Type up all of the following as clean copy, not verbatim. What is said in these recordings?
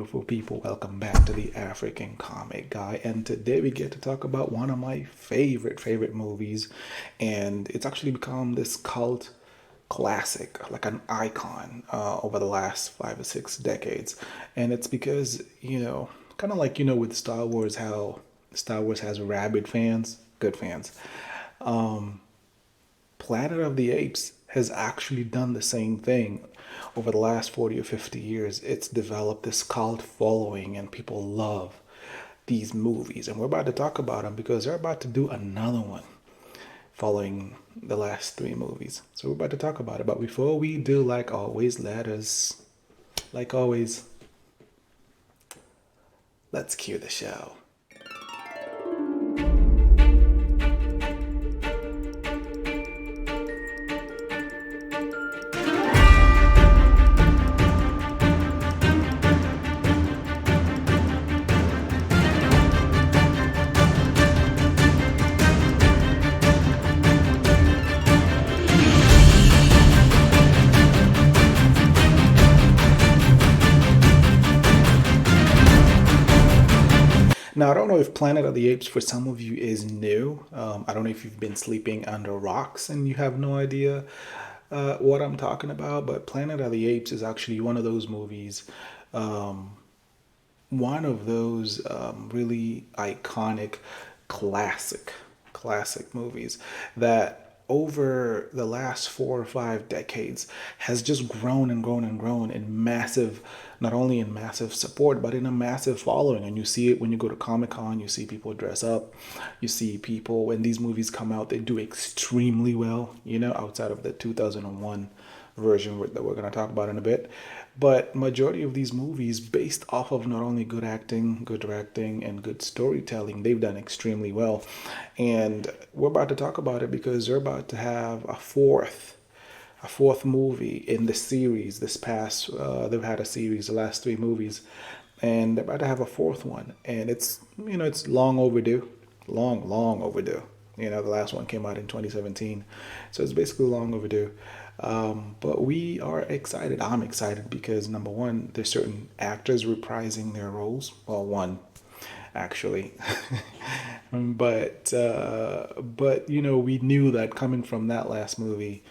beautiful people. Welcome back to the African Comic Guy. And today we get to talk about one of my favorite movies. And it's actually become this cult classic, like an icon over the last 5 or 6 decades. And it's because, kind of like, with Star Wars, how Star Wars has rabid fans, good fans. Planet of the Apes has actually done the same thing over the last 40 or 50 years. It's developed this cult following, and people love these movies. And we're about to talk about them because they're about to do another one following the last three movies. So we're about to talk about it. But before we do, like always, let's cue the show. Now, I don't know if Planet of the Apes for some of you is new. I don't know if you've been sleeping under rocks and you have no idea what I'm talking about, but Planet of the Apes is actually one of those movies, one of those really iconic, classic movies that over the last 4 or 5 decades has just grown and grown and grown in massive, not only in massive support, but in a massive following. And you see it when you go to Comic Con, you see people dress up, you see people, when these movies come out, they do extremely well, outside of the 2001 version that we're going to talk about in a bit. But majority of these movies, based off of not only good acting, good directing, and good storytelling, they've done extremely well. And we're about to talk about it because they're about to have a fourth movie in the series. They've had a series, the last three movies, and they're about to have a fourth one. And it's long overdue, long overdue. The last one came out in 2017, so it's basically long overdue. But we are excited. I'm excited because number one, there's certain actors reprising their roles. Well, one actually, but we knew that coming from that last movie,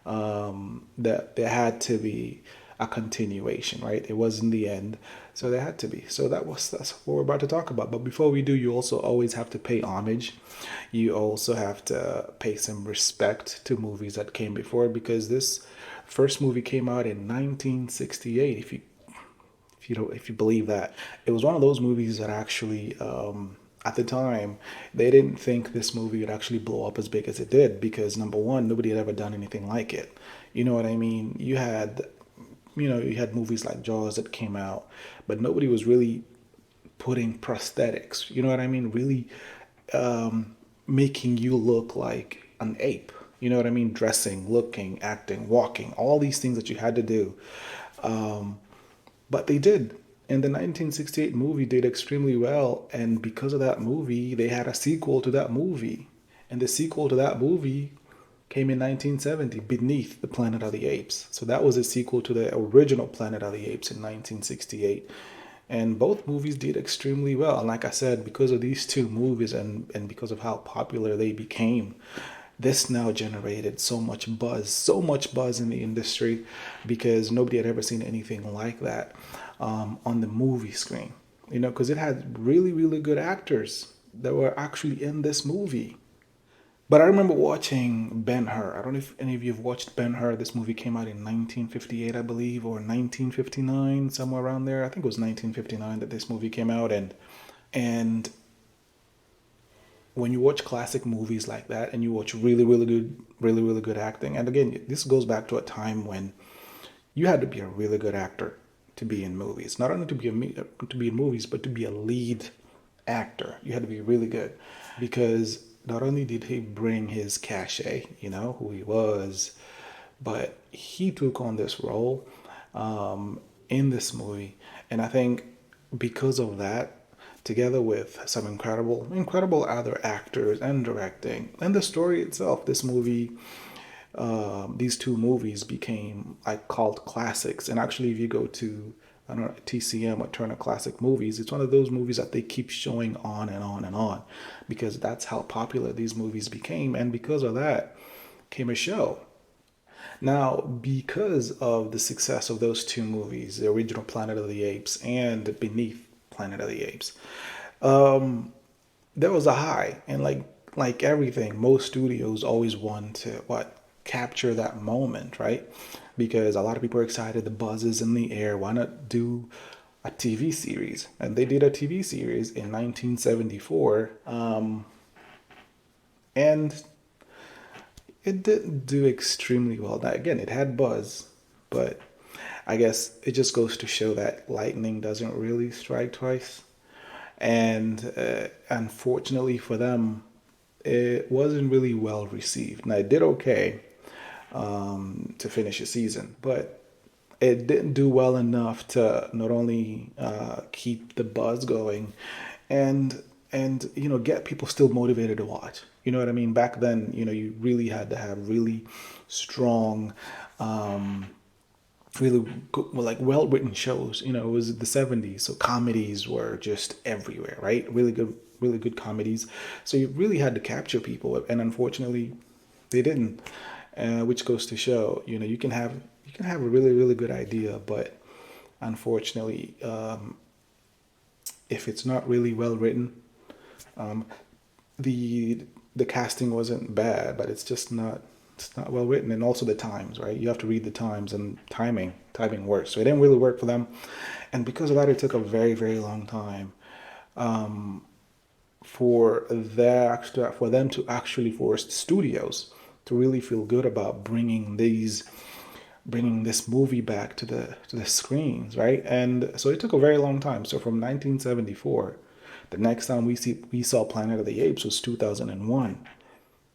that there had to be a continuation, right? It wasn't the end, so there had to be. So that's what we're about to talk about. But before we do, you also always have to pay homage. You also have to pay some respect to movies that came before, because this first movie came out in 1968. If you believe that, it was one of those movies that actually, at the time, they didn't think this movie would actually blow up as big as it did, because number one, nobody had ever done anything like it. You know what I mean? You had movies like Jaws that came out, but nobody was really putting prosthetics. You know what I mean? Really making you look like an ape. You know what I mean? Dressing, looking, acting, walking, all these things that you had to do. But they did. And the 1968 movie did extremely well. And because of that movie, they had a sequel to that movie. And the sequel to that movie came in 1970, Beneath the Planet of the Apes. So that was a sequel to the original Planet of the Apes in 1968. And both movies did extremely well. And like I said, because of these two movies and because of how popular they became, this now generated so much buzz in the industry, because nobody had ever seen anything like that on the movie screen. Because it had really good actors that were actually in this movie. But I remember watching Ben-Hur. I don't know if any of you have watched Ben-Hur. This movie came out in 1958, I believe, or 1959, somewhere around there. I think it was 1959 that this movie came out. And when you watch classic movies like that and you watch really good acting, and again, this goes back to a time when you had to be a really good actor to be in movies. Not only to be in movies, but to be a lead actor. You had to be really good, because not only did he bring his cachet, who he was, but he took on this role in this movie. And I think because of that, together with some incredible other actors and directing and the story itself, this movie, these two movies became like cult classics. And actually, if you go to I don't know, TCM or Turner Classic Movies. It's one of those movies that they keep showing on and on and on because that's how popular these movies became. And because of that came a show. Now, because of the success of those two movies, the original Planet of the Apes and Beneath Planet of the Apes, there was a high. And like everything, most studios always want to what capture that moment, right? Because a lot of people are excited, the buzz is in the air. Why not do a TV series? And they did a TV series in 1974, and it didn't do extremely well. Now, again, it had buzz, but I guess it just goes to show that lightning doesn't really strike twice. And unfortunately for them, it wasn't really well received. Now, it did okay to finish the season, but it didn't do well enough to not only keep the buzz going and get people still motivated to watch. You know what I mean? Back then, you really had to have really strong, really good, well, like well-written shows. It was the 70s, so comedies were just everywhere, right? Really good comedies. So you really had to capture people, and unfortunately, they didn't. Which goes to show, you can have a really good idea, but unfortunately, if it's not really well written, um, the the casting wasn't bad, but it's not well written, and also the times, right? You have to read the times, and timing works. So it didn't really work for them, and because of that, it took a very very long time for them to actually force studios to really feel good about bringing this movie back to the screens, right? And so it took a very long time. So from 1974, the next time we saw Planet of the Apes was 2001,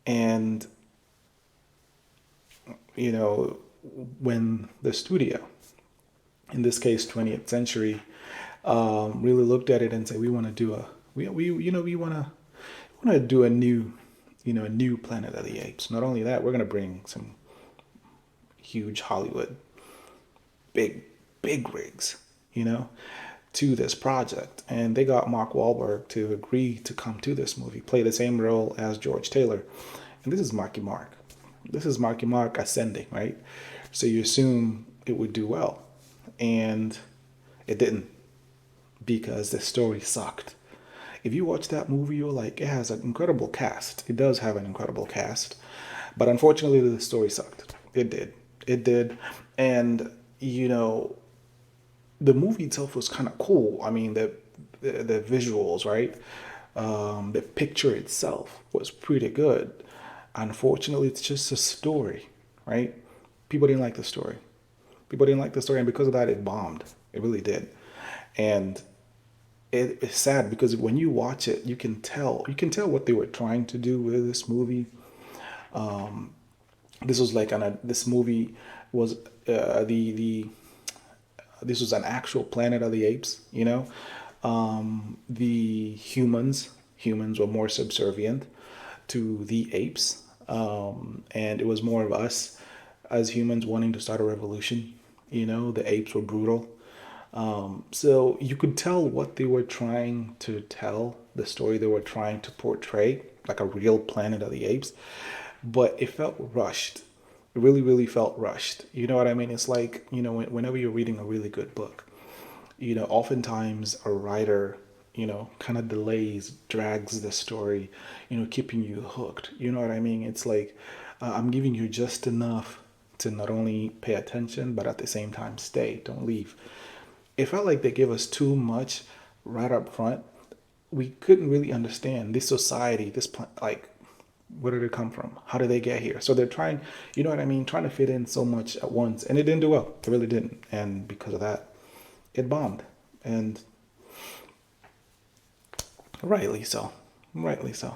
and you know when the studio, in this case 20th Century, really looked at it and said, we want to do a we want to do a new Planet of the Apes. Not only that, we're going to bring some huge Hollywood big rigs, to this project. And they got Mark Wahlberg to agree to come to this movie, play the same role as George Taylor. And this is Marky Mark. This is Marky Mark ascending, right? So you assume it would do well. And it didn't, because the story sucked. If you watch that movie, you're like, it has an incredible cast. It does have an incredible cast. But unfortunately, the story sucked. It did. It did. And, the movie itself was kind of cool. I mean, the visuals, right? The picture itself was pretty good. Unfortunately, it's just a story, right? People didn't like the story. People didn't like the story, and because of that, it bombed. It really did. And it's sad because when you watch it, you can tell what they were trying to do with this movie. This was like this movie was the this was an actual Planet of the Apes. The humans were more subservient to the apes, and it was more of us as humans wanting to start a revolution. The apes were brutal. So you could tell what they were trying to tell, the story they were trying to portray, like a real Planet of the Apes, but it felt rushed. It really, really felt rushed. You know what I mean? It's like, whenever you're reading a really good book, oftentimes a writer, kind of drags the story, keeping you hooked. You know what I mean? It's like, I'm giving you just enough to not only pay attention, but at the same time, stay, don't leave. It felt like they gave us too much right up front. We couldn't really understand this society, like, where did it come from? How did they get here? So they're trying, you know what I mean, trying to fit in so much at once, and it didn't do well. It really didn't, and because of that, it bombed, and rightly so, rightly so.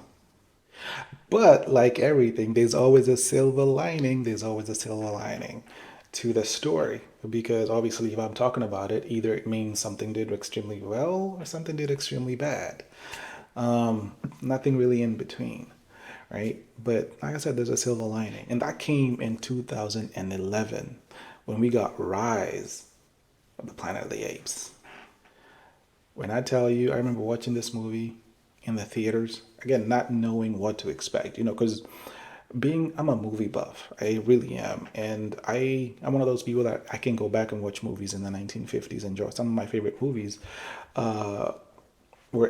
But like everything, there's always a silver lining. There's always a silver lining to the story, because obviously, if I'm talking about it, either it means something did extremely well or something did extremely bad. Nothing really in between, right? But like I said, there's a silver lining, and that came in 2011 when we got Rise, of the Planet of the Apes. When I tell you, I remember watching this movie in the theaters, again, not knowing what to expect, because I'm a movie buff. I really am. And I'm one of those people that I can go back and watch movies in the 1950s and enjoy. Some of my favorite movies were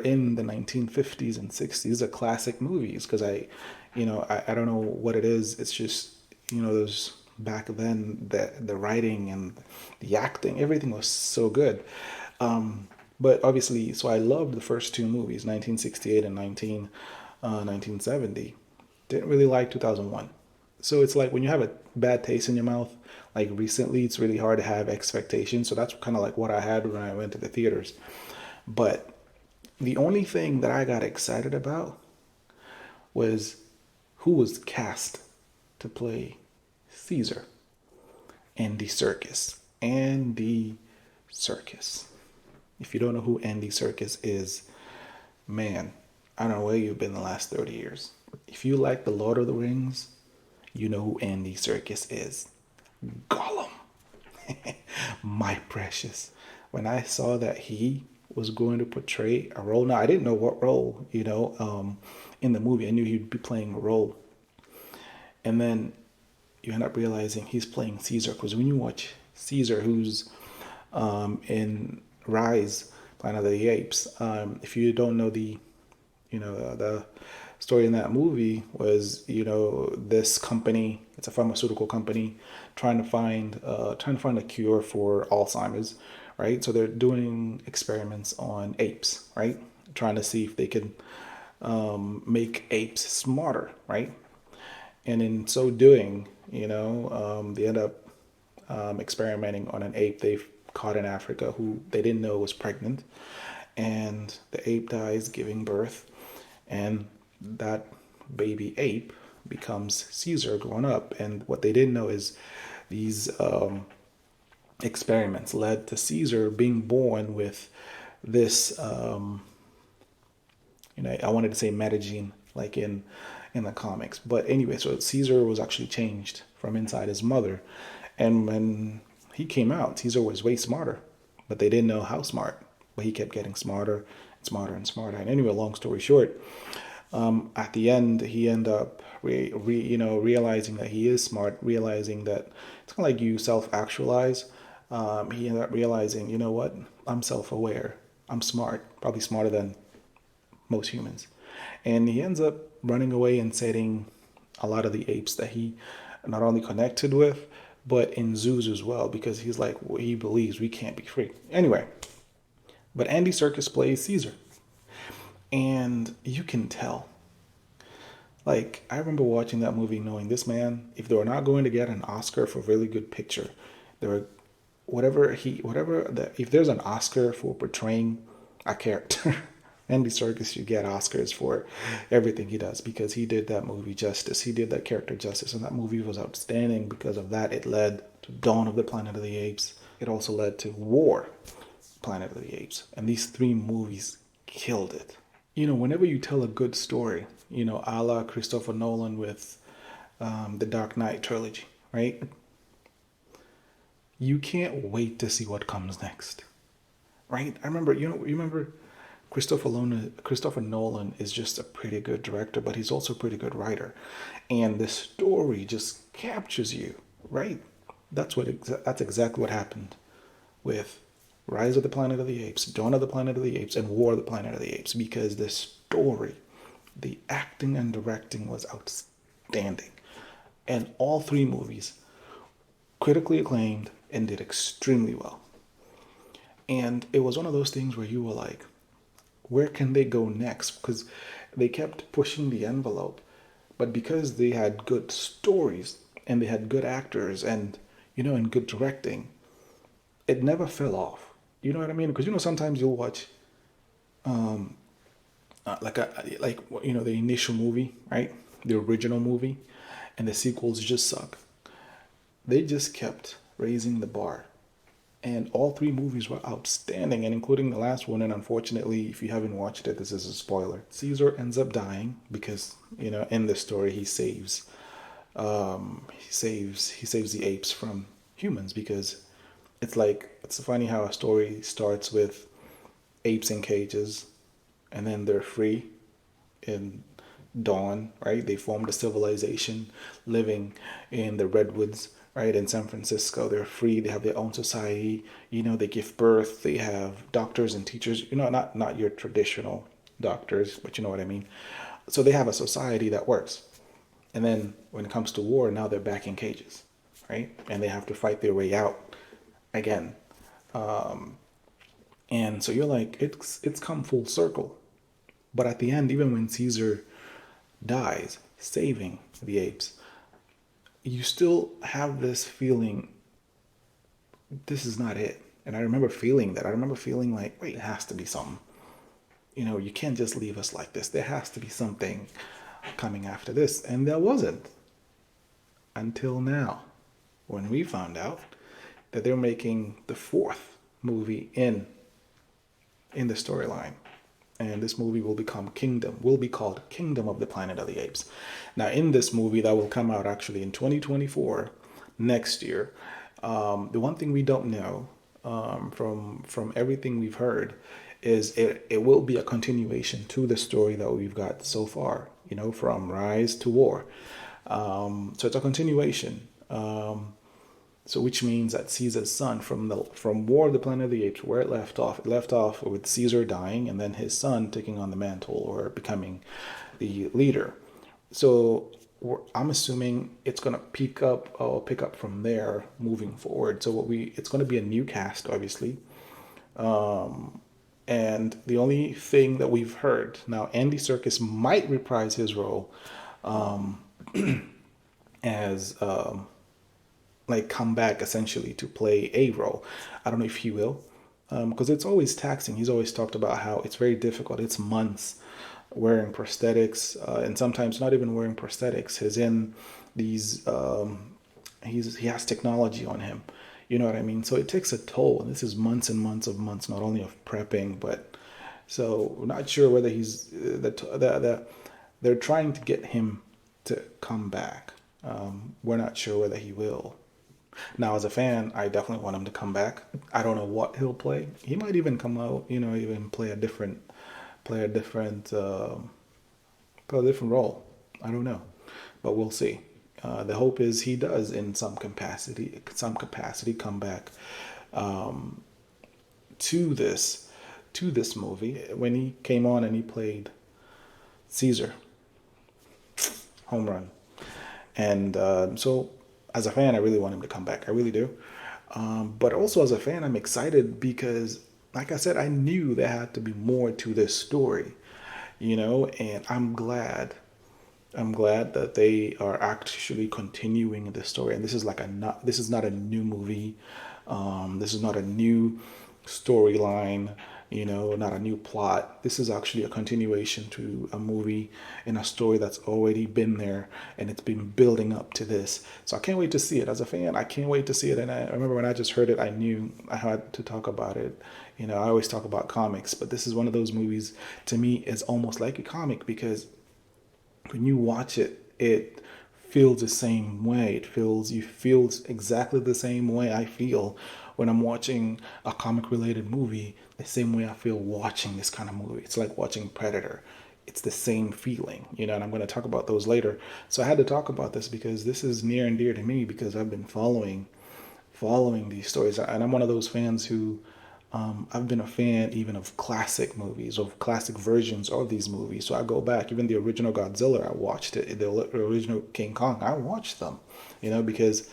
in the 1950s and 60s. These are classic movies because I don't know what it is. It's just, those back then, the writing and the acting, everything was so good. But obviously, so I loved the first two movies, 1968 and 1970. Didn't really like 2001. So it's like when you have a bad taste in your mouth, like recently, it's really hard to have expectations. So that's kind of like what I had when I went to the theaters. But the only thing that I got excited about was who was cast to play Caesar. Andy Serkis. Andy Serkis. If you don't know who Andy Serkis is, man, I don't know where you've been the last 30 years. If you like The Lord of the Rings, you know who Andy Serkis is. Gollum. My precious. When I saw that he was going to portray a role, now I didn't know what role, in the movie. I knew he'd be playing a role. And then you end up realizing he's playing Caesar. Because when you watch Caesar, who's in Rise, Planet of the Apes, if you don't know the story in that movie was, this company, it's a pharmaceutical company trying to find a cure for Alzheimer's, right? So they're doing experiments on apes, right? Trying to see if they can make apes smarter, right? And in so doing, they end up experimenting on an ape they've caught in Africa who they didn't know was pregnant. And the ape dies giving birth. And that baby ape becomes Caesar growing up. And what they didn't know is these experiments led to Caesar being born with this, I wanted to say metagene, like in the comics. But anyway, so Caesar was actually changed from inside his mother. And when he came out, Caesar was way smarter, but they didn't know how smart. But he kept getting smarter and smarter and smarter. And anyway, long story short, at the end, he ended up realizing that he is smart, realizing that it's kind of like you self-actualize. He ended up realizing, you know what? I'm self-aware. I'm smart, probably smarter than most humans. And he ends up running away and setting a lot of the apes that he not only connected with, but in zoos as well, because he's like, well, he believes we can't be free. Anyway, but Andy Serkis plays Caesar. And you can tell. Like, I remember watching that movie knowing this man, if they were not going to get an Oscar for really good picture, there were if there's an Oscar for portraying a character, Andy Serkis should get Oscars for everything he does because he did that movie justice. He did that character justice, and that movie was outstanding. Because of that, it led to Dawn of the Planet of the Apes. It also led to War, Planet of the Apes. And these three movies killed it. Whenever you tell a good story, a la Christopher Nolan with the Dark Knight trilogy, right? You can't wait to see what comes next, right? I remember, you remember Christopher Nolan is just a pretty good director, but he's also a pretty good writer. And the story just captures you, right? That's exactly what happened with Rise of the Planet of the Apes, Dawn of the Planet of the Apes, and War of the Planet of the Apes, because the story, the acting and directing was outstanding. And all three movies, critically acclaimed and did extremely well. And it was one of those things where you were like, where can they go next? Because they kept pushing the envelope. But because they had good stories and they had good actors and, and good directing, it never fell off. You know what I mean? Because, sometimes you'll watch the initial movie, right? The original movie, and the sequels just suck. They just kept raising the bar. And all three movies were outstanding, and including the last one. And unfortunately, if you haven't watched it, this is a spoiler. Caesar ends up dying because, in the story, he saves the apes from humans because It's like, it's funny how a story starts with apes in cages, and then they're free in dawn, right? They formed a civilization living in the redwoods, right? In San Francisco, they're free. They have their own society. They give birth. They have doctors and teachers. Not your traditional doctors, but you know what I mean. So they have a society that works. And then when it comes to war, now they're back in cages, right? And they have to fight their way out again. And so you're like, it's come full circle. But at the end, even when Caesar dies, saving the apes, you still have this feeling, this is not it. And I remember feeling that. I remember feeling like, wait, it has to be something. You can't just leave us like this. There has to be something coming after this. And there wasn't until now, when we found out that they're making the fourth movie in the storyline. And this movie will be called Kingdom of the Planet of the Apes. Now, in this movie that will come out actually in 2024, next year, the one thing we don't know, from everything we've heard, is it will be a continuation to the story that we've got so far, from Rise to War. So it's a continuation. So which means that Caesar's son, from War of the Planet of the Apes, where it left off with Caesar dying and then his son taking on the mantle or becoming the leader. So I'm assuming it's gonna pick up from there moving forward. So it's gonna be a new cast, obviously. And the only thing that we've heard now, Andy Serkis might reprise his role as like come back essentially to play a role. I don't know if he will, because it's always taxing. He's always talked about how it's very difficult. It's months wearing prosthetics, and sometimes not even wearing prosthetics. He's in these. He has technology on him. You know what I mean? So it takes a toll, and this is months and months of months, not only of prepping, but so we're not sure whether he's they're trying to get him to come back. We're not sure whether he will. Now, as a fan, I definitely want him to come back. I don't know what he'll play. He might even come out, even play a different, play a different role. I don't know, but we'll see. The hope is he does, in some capacity, come back to this movie. When he came on and he played Caesar, home run. And so, as a fan, I really want him to come back. I really do. But also, as a fan, I'm excited because, like I said, I knew there had to be more to this story, and I'm glad. I'm glad that they are actually continuing the story. And this is this is not a new movie. This is not a new storyline, not a new plot. This is actually a continuation to a movie and a story that's already been there, and it's been building up to this. So I can't wait to see it. As a fan, I can't wait to see it. And I remember when I just heard it, I knew I had to talk about it. I always talk about comics, but this is one of those movies, to me, is almost like a comic, because when you watch it, it feels the same way. You feel exactly the same way I feel when I'm watching a comic related movie, the same way I feel watching this kind of movie. It's like watching Predator. It's the same feeling, and I'm going to talk about those later. So I had to talk about this because this is near and dear to me, because I've been following these stories, and I'm one of those fans who I've been a fan even of classic movies, of classic versions of these movies. So I go back, even the original Godzilla, I watched it. The original King Kong, I watched them, because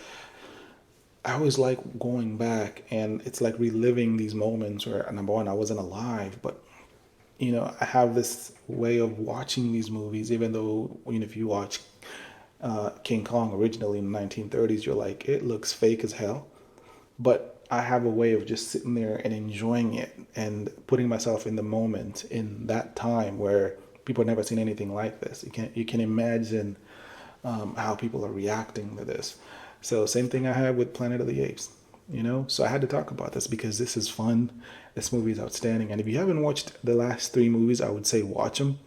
I always like going back, and it's like reliving these moments where, number one, I wasn't alive, but I have this way of watching these movies, even though, if you watch King Kong originally in the 1930s, you're like, it looks fake as hell. But I have a way of just sitting there and enjoying it and putting myself in the moment, in that time where people have never seen anything like this. You can imagine how people are reacting to this. So same thing I had with Planet of the Apes, So I had to talk about this because this is fun. This movie is outstanding. And if you haven't watched the last three movies, I would say watch them.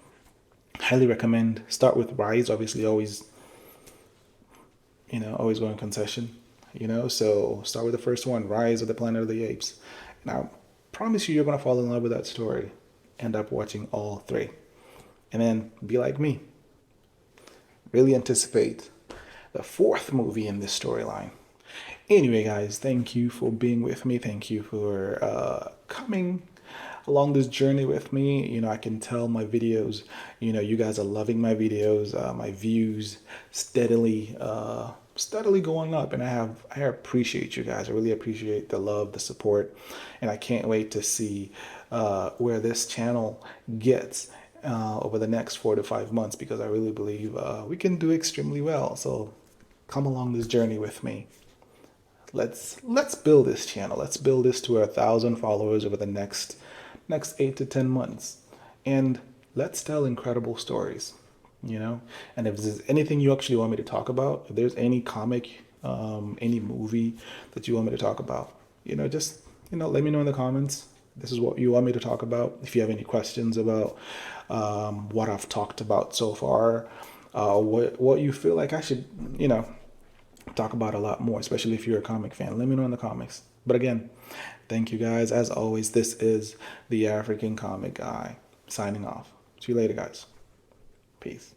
Highly recommend. Start with Rise, obviously always going concession. you know. So start with the first one, Rise of the Planet of the Apes. And I promise you, you're gonna fall in love with that story. End up watching all three, and then be like me. Really anticipate the fourth movie in this storyline. Anyway, guys, thank you for being with me. Thank you for coming along this journey with me. You know, I can tell my videos, you know, you guys are loving my videos. My views steadily going up, and I appreciate you guys. I really appreciate the love, the support, and I can't wait to see where this channel gets over the next 4 to 5 months, because I really believe we can do extremely well. So come along this journey with me. Let's build this channel. Let's build this to 1,000 followers over the next 8 to 10 months, and let's tell incredible stories. You know, and if there's anything you actually want me to talk about, if there's any comic, any movie that you want me to talk about, you know, just let me know in the comments. This is what you want me to talk about. If you have any questions about what I've talked about so far, what you feel like I should, talk about a lot more, especially if you're a comic fan. Let me know in the comics. But again, thank you guys. As always, this is the African Comic Guy signing off. See you later, guys. Peace.